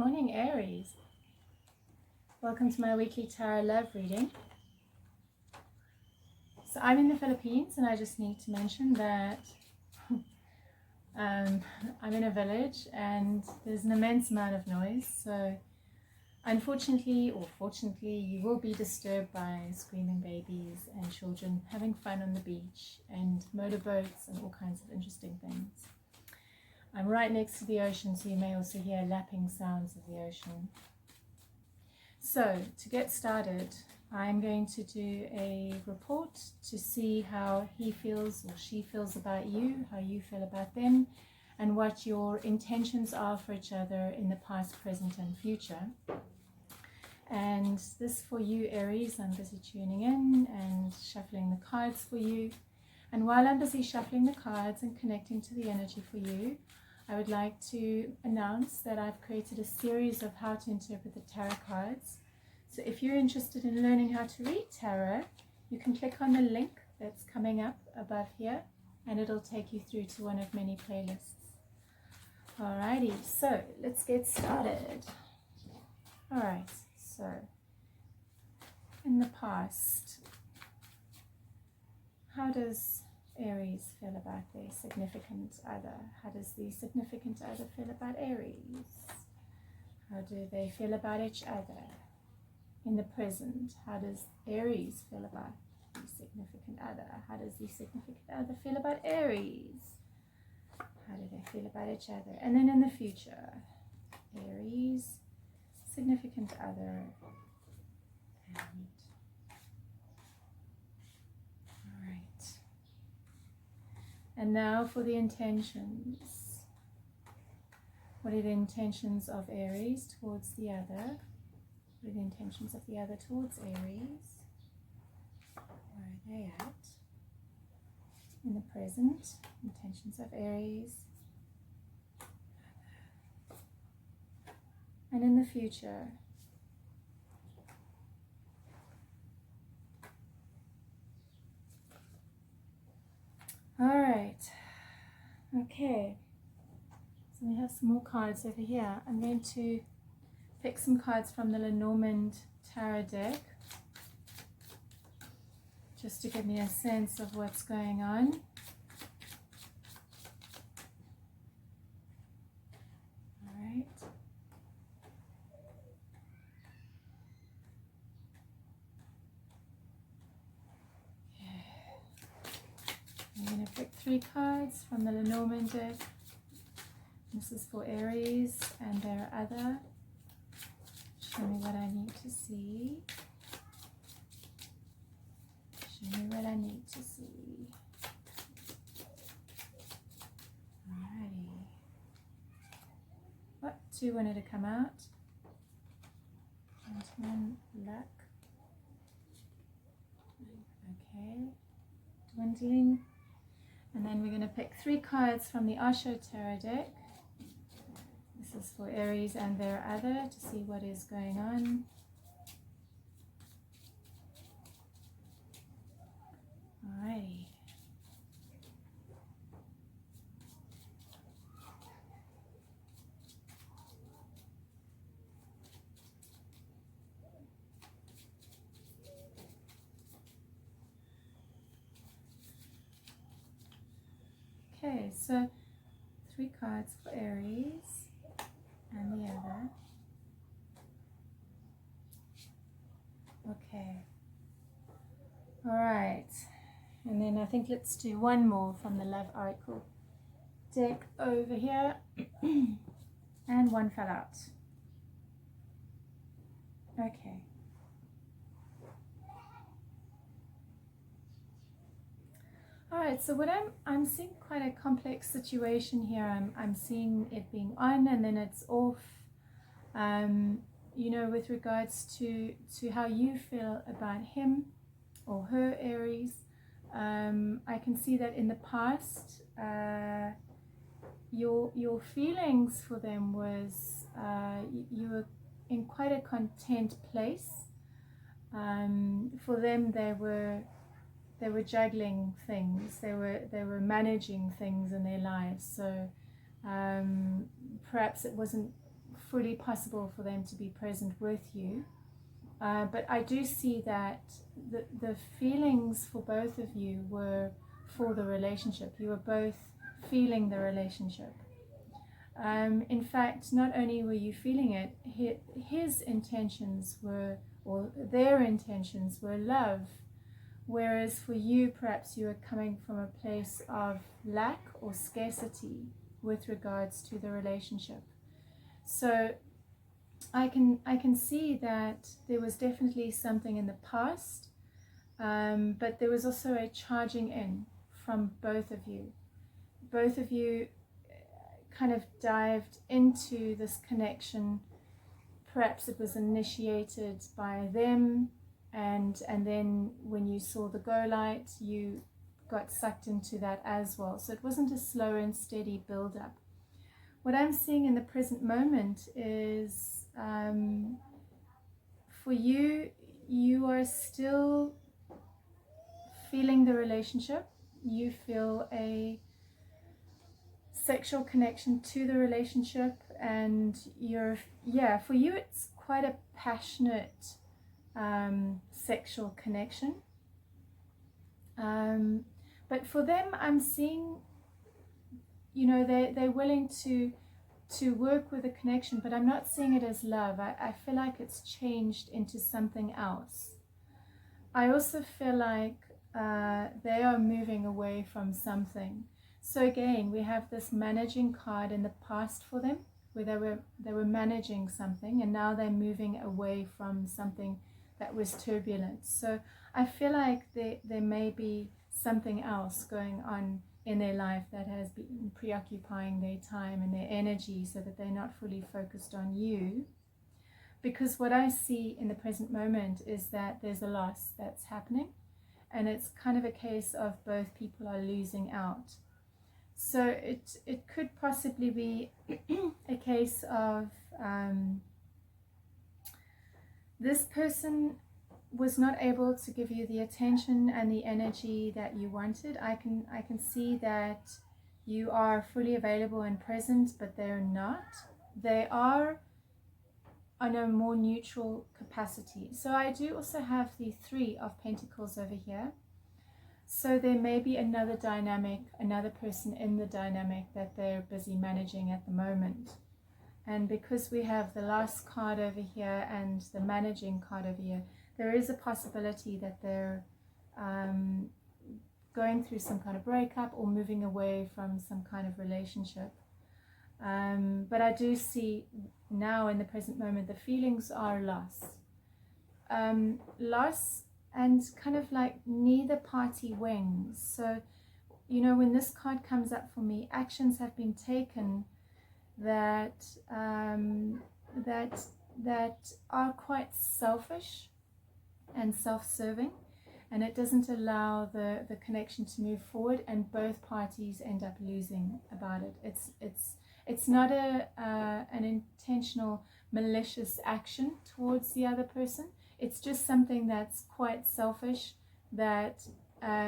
morning, Aries. Welcome to my weekly tarot love reading. So I'm in the Philippines, and I just need to mention that I'm in a village and there's an immense amount of noise. So unfortunately or fortunately, you will be disturbed by screaming babies and children having fun on the beach and motorboats and all kinds of interesting things. I'm right next to the ocean, so you may also hear lapping sounds of the ocean. So, to get started, I'm going to do a report to see how he feels or she feels about you, how you feel about them, and what your intentions are for each other in the past, present, and future. And this for you, Aries, I'm busy tuning in and shuffling the cards for you. And while I'm busy shuffling the cards and connecting to the energy for you, I would like to announce that I've created a series of how to interpret the tarot cards. So if you're interested in learning how to read tarot, you can click on the link that's coming up above here, and it'll take you through to one of many playlists. Alrighty, so let's get started. Alright, so in the past, how does Aries feel about their significant other? How does the significant other feel about Aries? How do they feel about each other? In the present, how does Aries feel about the significant other? How does the significant other feel about Aries? How do they feel about each other? And then in the future, Aries, significant other, and And now for the intentions. What are the intentions of Aries towards the other? What are the intentions of the other towards Aries? Where are they at? In the present, intentions of Aries. And in the future. Alright, okay, so we have some more cards over here. I'm going to pick some cards from the Lenormand Tarot deck, just to give me a sense of what's going on. Alright. I'm going to pick 3 cards from the Lenormand deck. This is for Aries and their other. Show me what I need to see. Show me what I need to see. Alrighty. What? 2 wanted to come out. And 1 luck. Okay. Dwindling. And then we're going to pick 3 cards from the Osho Tarot deck. This is for Aries and their other, to see what is going on. Alrighty. Okay, so 3 cards for Aries and the other. Okay. Alright. And then I think let's do 1 more from the Love Oracle deck over here. And 1 fell out. Okay. Alright, so what I'm seeing quite a complex situation here. I'm seeing it being on and then it's off. You know, with regards to how you feel about him or her, Aries. I can see that in the past, your feelings for them was you were in quite a content place. For them, they were juggling things. They were managing things in their lives. So perhaps it wasn't fully possible for them to be present with you. But I do see that the feelings for both of you were for the relationship. You were both feeling the relationship. In fact, not only were you feeling it, his intentions were, or their intentions were love. Whereas for you, perhaps you are coming from a place of lack or scarcity with regards to the relationship. So I can see that there was definitely something in the past, but there was also a charging in from both of you. Both of you kind of dived into this connection. Perhaps it was initiated by them, and then when you saw the go light, you got sucked into that as well. So it wasn't a slow and steady build up. What I'm seeing in the present moment is for you, you are still feeling the relationship. You feel a sexual connection to the relationship, and for you it's quite a passionate sexual connection, but for them I'm seeing, you know, they're willing to work with a connection, but I'm not seeing it as love. I feel like it's changed into something else. I also feel like they are moving away from something. So again, we have this managing card in the past for them, where they were managing something, and now they're moving away from something that was turbulent. So I feel like there may be something else going on in their life that has been preoccupying their time and their energy, so that they're not fully focused on you. Because what I see in the present moment is that there's a loss that's happening, and it's kind of a case of both people are losing out. So it could possibly be a case of this person was not able to give you the attention and the energy that you wanted. I can see that you are fully available and present, but they're not. They are on a more neutral capacity. So I do also have the 3 of Pentacles over here. So there may be another dynamic, another person in the dynamic that they're busy managing at the moment. And because we have the last card over here and the managing card over here, there is a possibility that they're going through some kind of breakup or moving away from some kind of relationship. But I do see now in the present moment, the feelings are loss. Loss and kind of like neither party wins. So, you know, when this card comes up for me, actions have been taken that that are quite selfish and self-serving, and it doesn't allow the connection to move forward, and both parties end up losing about it. It's not an intentional malicious action towards the other person. It's just something that's quite selfish that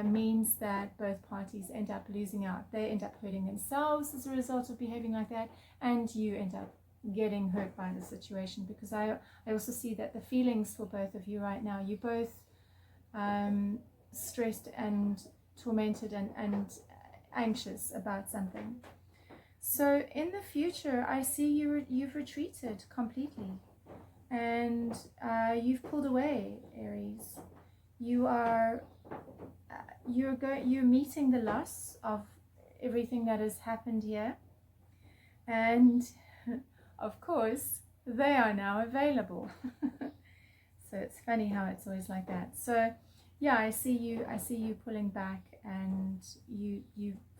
means that both parties end up losing out. They end up hurting themselves as a result of behaving like that, and you end up getting hurt by the situation. Because I also see that the feelings for both of you right now, you're both stressed and tormented and anxious about something. So in the future, I see you've retreated completely, and you've pulled away, Aries. You're meeting the loss of everything that has happened here, and of course they are now available. So it's funny how it's always like that. So yeah, I see you pulling back, and you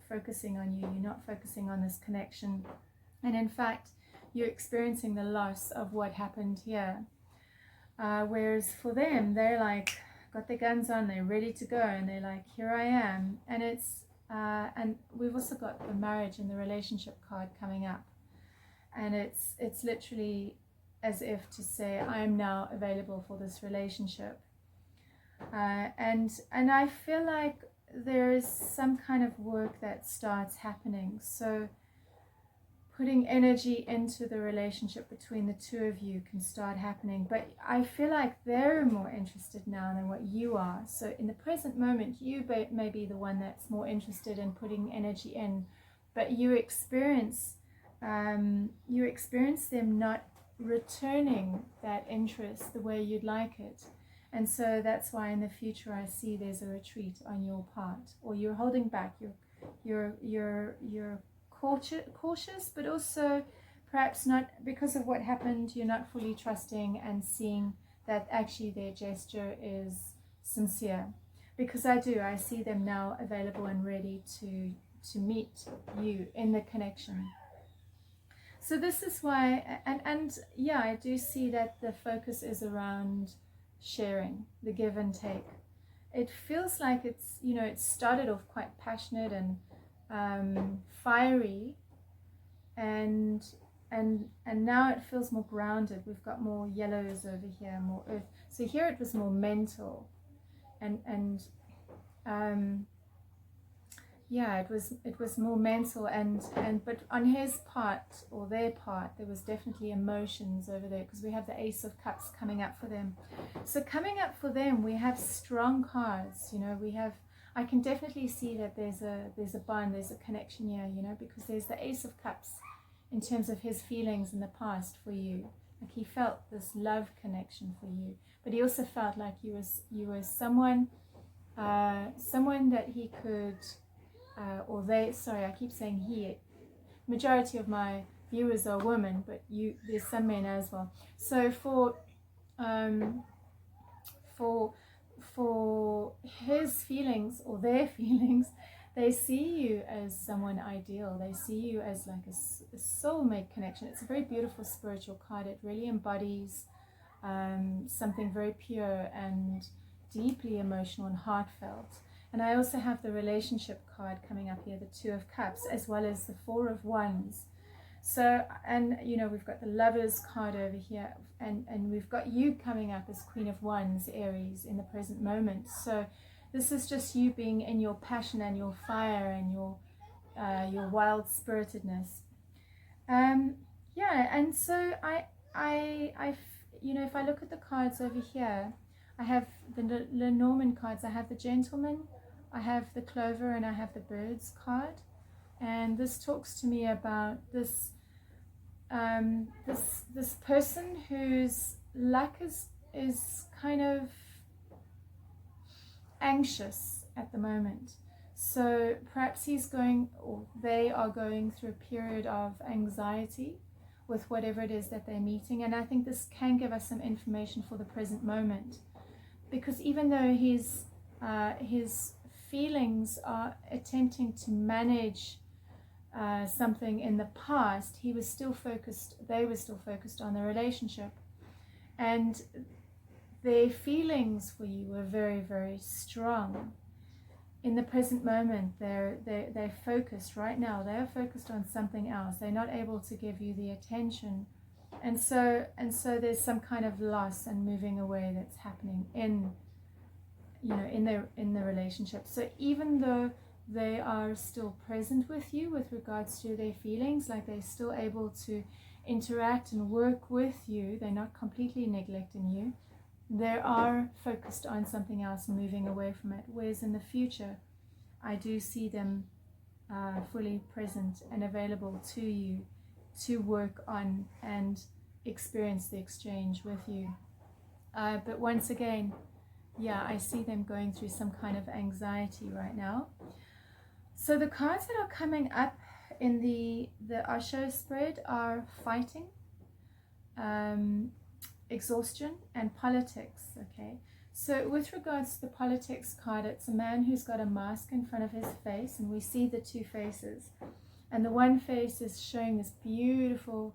focusing on you. You're not focusing on this connection, and in fact you're experiencing the loss of what happened here, whereas for them, they're like got their guns on, they're ready to go, and they're like, here I am. And it's and we've also got the marriage and the relationship card coming up, and it's literally as if to say, I am now available for this relationship. And I feel like there is some kind of work that starts happening. So putting energy into the relationship between the two of you can start happening. But I feel like they're more interested now than what you are. So in the present moment, you may be the one that's more interested in putting energy in, but you experience them not returning that interest the way you'd like it. And so that's why in the future I see there's a retreat on your part, or you're holding back, you're cautious, but also perhaps not, because of what happened, you're not fully trusting and seeing that actually their gesture is sincere. Because I see them now available and ready to meet you in the connection. So this is why, and yeah, I do see that the focus is around sharing, the give and take. It feels like it's, it started off quite passionate and fiery, and now it feels more grounded. We've got more yellows over here, more earth. So here it was more mental, and yeah, it was more mental, and but on his part, or their part, there was definitely emotions over there, because we have the Ace of Cups coming up for them. So coming up for them, we have strong cards. I can definitely see that there's a bond, there's a connection here, because there's the Ace of Cups in terms of his feelings in the past for you. Like he felt this love connection for you, but he also felt like you were someone that he could, or they, sorry, I keep saying he. Majority of my viewers are women, but there's some men as well. So for his feelings, or their feelings, they see you as someone ideal. They see you as like a soulmate connection. It's a very beautiful spiritual card. It really embodies something very pure and deeply emotional and heartfelt. And I also have the relationship card coming up here, the Two of Cups, as well as the Four of Wands. So, and we've got the Lovers card over here, and we've got you coming up as Queen of Wands, Aries, in the present moment. So this is just you being in your passion and your fire and your wild spiritedness. Yeah, and so if I look at the cards over here, I have the Lenormand cards. I have the Gentleman, I have the Clover, and I have the Birds card. And this talks to me about this this person whose luck is kind of anxious at the moment. So perhaps he's going, or they are going through a period of anxiety with whatever it is that they're meeting. And I think this can give us some information for the present moment, because even though his feelings are attempting to manage something in the past, they were still focused on the relationship, and their feelings for you were very, very strong. In the present moment, they're focused right now. They are focused on something else. They're not able to give you the attention, and so there's some kind of loss and moving away that's happening in the relationship. So even though they are still present with you with regards to their feelings, like they're still able to interact and work with you, they're not completely neglecting you. They are focused on something else, moving away from it. Whereas in the future, I do see them fully present and available to you to work on and experience the exchange with you. But once again, yeah, I see them going through some kind of anxiety right now. So the cards that are coming up in the Osho spread are fighting, exhaustion, and politics. Okay, so with regards to the politics card, it's a man who's got a mask in front of his face, and we see the two faces, and the one face is showing this beautiful,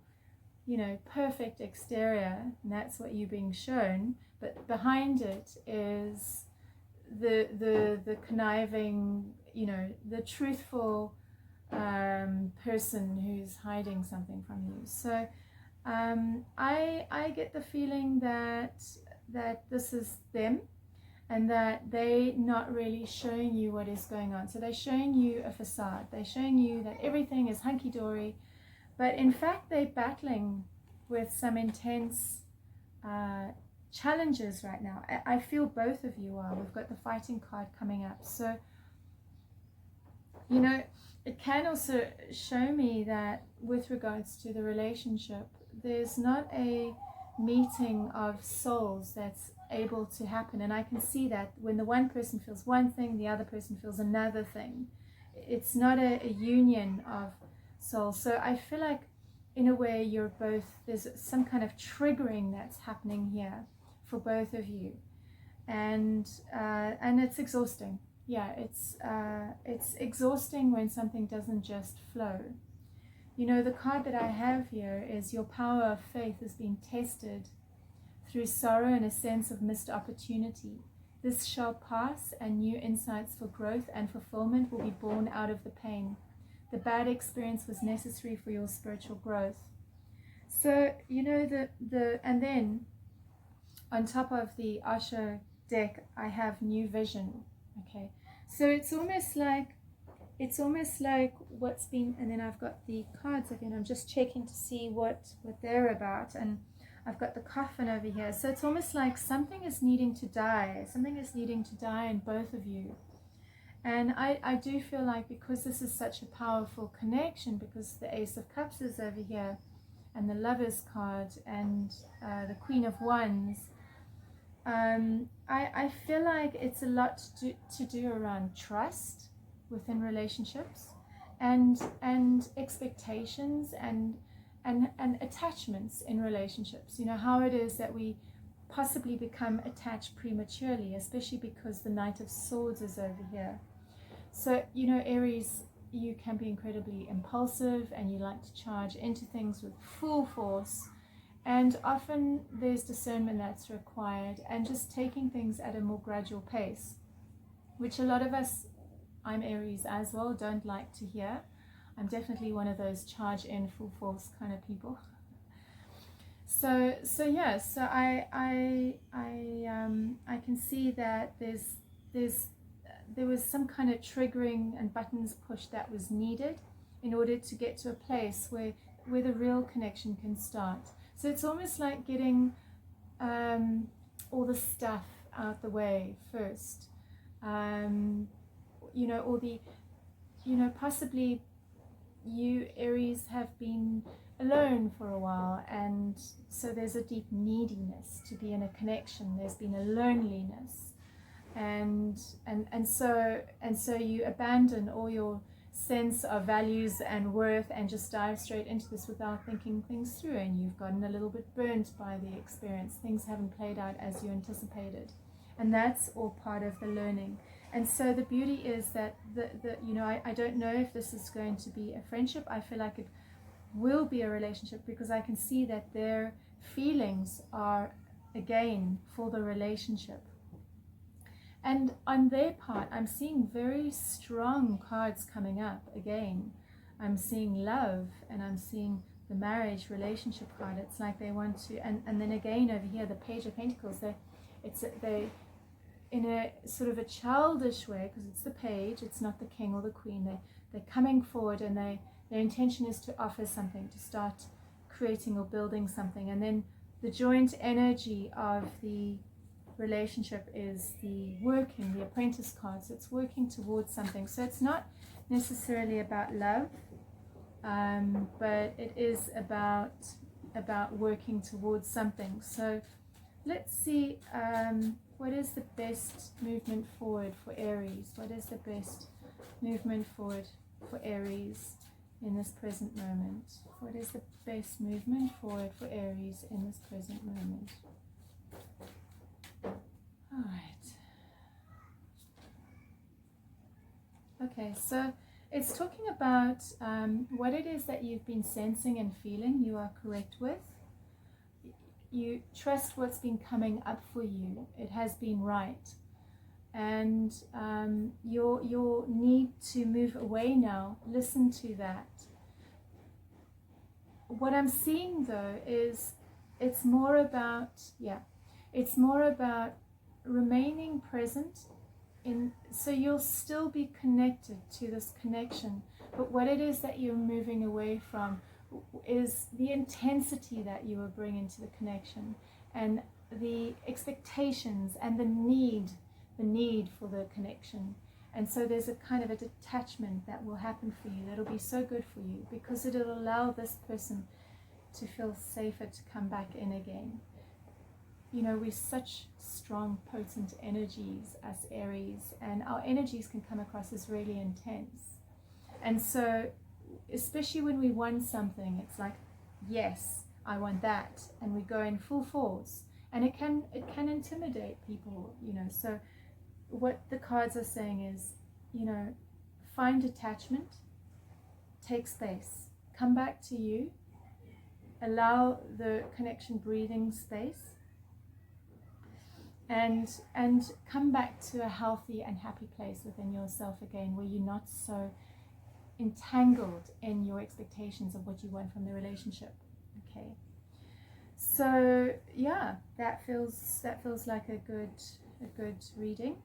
perfect exterior, and that's what you're being shown, but behind it is the conniving, the truthful person who's hiding something from you. So I get the feeling that this is them, and that they're not really showing you what is going on. So they're showing you a facade. They're showing you that everything is hunky-dory, But in fact, they're battling with some intense challenges right now. I feel both of you are. We've got the fighting card coming up. So, you know, it can also show me that with regards to the relationship, there's not a meeting of souls that's able to happen. And I can see that when the one person feels one thing, the other person feels another thing. It's not a union of souls. So I feel like in a way you're both, there's some kind of triggering that's happening here for both of you. And it's exhausting. Yeah, it's exhausting when something doesn't just flow. You know, the card that I have here is your power of faith is being tested through sorrow and a sense of missed opportunity. This shall pass, and new insights for growth and fulfillment will be born out of the pain. The bad experience was necessary for your spiritual growth. So, you know, and then on top of the Osho deck, I have new vision. Okay, so it's almost like what's been, and then I've got the cards again. I'm just checking to see what they're about, and I've got the coffin over here. So it's almost like something is needing to die. Something is needing to die in both of you. And I do feel like, because this is such a powerful connection, because the Ace of Cups is over here, and the Lovers card, and the Queen of Wands, I feel like it's a lot to do around trust within relationships, and expectations, and attachments in relationships. You know, how it is that we possibly become attached prematurely, especially because the Knight of Swords is over here. So, you know, Aries, you can be incredibly impulsive, and you like to charge into things with full force, and often there's discernment that's required, and just taking things at a more gradual pace, which a lot of us, I'm Aries as well, don't like to hear. I'm definitely one of those charge in full force kind of people. So yeah, so I can see that there was some kind of triggering and buttons pushed that was needed in order to get to a place where the real connection can start. So it's almost like getting all the stuff out the way first. You know, all the, you know, possibly you Aries have been alone for a while, and so there's a deep neediness to be in a connection. There's been a loneliness, and so you abandon all your sense of values and worth and just dive straight into this without thinking things through, and you've gotten a little bit burnt by the experience. Things haven't played out as you anticipated, and that's all part of the learning. And so the beauty is that you know, I don't know if this is going to be a friendship. I feel like it will be a relationship, because I can see that their feelings are again for the relationship. And on their part, I'm seeing very strong cards coming up again. I'm seeing love, and I'm seeing the marriage relationship card. It's like they want to, and then again over here, the Page of Pentacles. They in a sort of a childish way, because it's the page, it's not the king or the queen. They're coming forward, and their intention is to offer something, to start creating or building something. And then the joint energy of the relationship is the apprentice card. So it's working towards something. So it's not necessarily about love, but it is about working towards something. So let's see, what is the best movement forward for Aries? What is the best movement forward for Aries in this present moment? What is the best movement forward for Aries in this present moment? All right. Okay, so it's talking about what it is that you've been sensing and feeling you are correct with. You trust what's been coming up for you. It has been right. And your need to move away now, listen to that. What I'm seeing though is it's more about remaining present so you'll still be connected to this connection, but what it is that you're moving away from is the intensity that you will bring into the connection, and the expectations and the need for the connection. And so there's a kind of a detachment that will happen for you that'll be so good for you, because it'll allow this person to feel safer to come back in again. You know, we're such strong, potent energies as Aries, and our energies can come across as really intense. And so, especially when we want something, it's like, yes, I want that, and we go in full force, and it can intimidate people, you know. So what the cards are saying is, you know, find detachment, take space, come back to you, allow the connection breathing space, and come back to a healthy and happy place within yourself again, where you're not so entangled in your expectations of what you want from the relationship. Okay, so yeah, that feels like a good reading.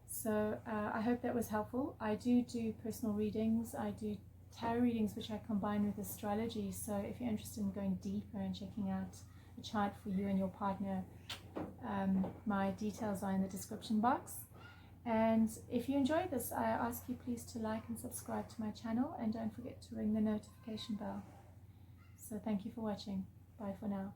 So I hope that was helpful. I do personal readings. I do tarot readings, which I combine with astrology. So if you're interested in going deeper and checking out a chart for you and your partner, my details are in the description box. And if you enjoyed this, I ask you please to like and subscribe to my channel, and don't forget to ring the notification bell. So thank you for watching. Bye for now.